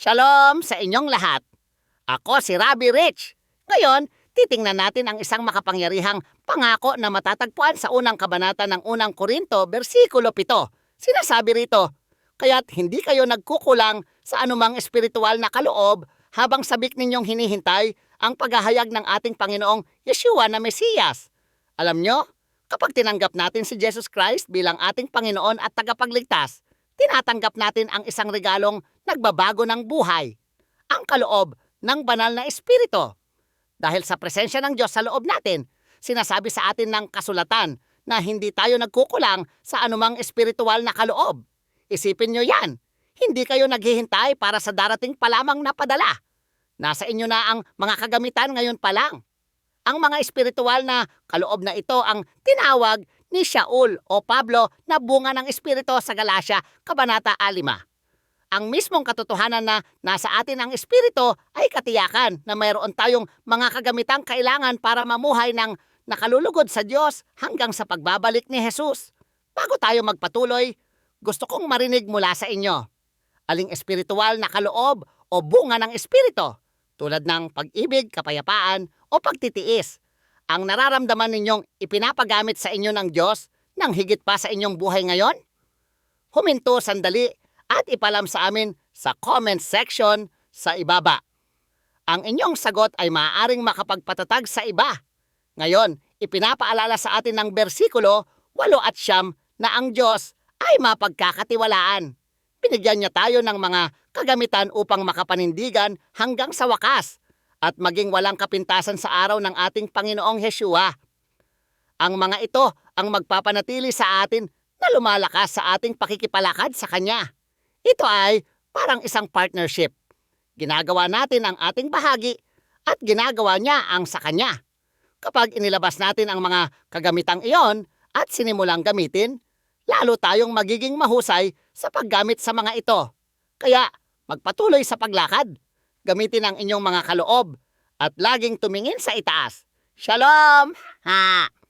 Shalom sa inyong lahat. Ako si Rabbi Rich. Ngayon, titingnan natin ang isang makapangyarihang pangako na matatagpuan sa unang kabanata ng unang Korinto, versikulo 7. Sinasabi rito, kaya't hindi kayo nagkukulang sa anumang espiritual na kaloob habang sabik ninyong hinihintay ang paghahayag ng ating Panginoong Yeshua na Mesiyas. Alam nyo, kapag tinanggap natin si Jesus Christ bilang ating Panginoon at tagapagligtas, tinatanggap natin ang isang regalong nagbabago ng buhay, ang kaloob ng banal na espiritu. Dahil sa presensya ng Diyos sa loob natin, sinasabi sa atin ng kasulatan na hindi tayo nagkukulang sa anumang espiritual na kaloob. Isipin nyo yan, hindi kayo naghihintay para sa darating pa lamang na padala. Nasa inyo na ang mga kagamitan ngayon pa lang. Ang mga espiritual na kaloob na ito ang tinawag ni Shaul o Pablo na bunga ng espiritu sa Galacia, Kabanata 5. Ang mismong katotohanan na nasa atin ang espiritu ay katiyakan na mayroon tayong mga kagamitang kailangan para mamuhay ng nakalulugod sa Diyos hanggang sa pagbabalik ni Jesus. Bago tayo magpatuloy, gusto kong marinig mula sa inyo. Aling espiritual na kaloob o bunga ng espiritu, tulad ng pag-ibig, kapayapaan o pagtitiis, ang nararamdaman ninyong ipinapagamit sa inyo ng Diyos nang higit pa sa inyong buhay ngayon? Huminto sandali at ipalam sa amin sa comment section sa ibaba. Ang inyong sagot ay maaaring makapagpatatag sa iba. Ngayon, ipinapaalala sa atin ng bersikulo 8 at 9 na ang Diyos ay mapagkakatiwalaan. Binigyan niya tayo ng mga kagamitan upang makapanindigan hanggang sa wakas at maging walang kapintasan sa araw ng ating Panginoong Yeshua. Ang mga ito ang magpapanatili sa atin na lumalakas sa ating pakikipalakad sa Kanya. Ito ay parang isang partnership. Ginagawa natin ang ating bahagi at ginagawa niya ang sa Kanya. Kapag inilabas natin ang mga kagamitang iyon at sinimulang gamitin, lalo tayong magiging mahusay sa paggamit sa mga ito. Kaya magpatuloy sa paglakad. Gamitin ang inyong mga kaloob at laging tumingin sa itaas. Shalom! Ha!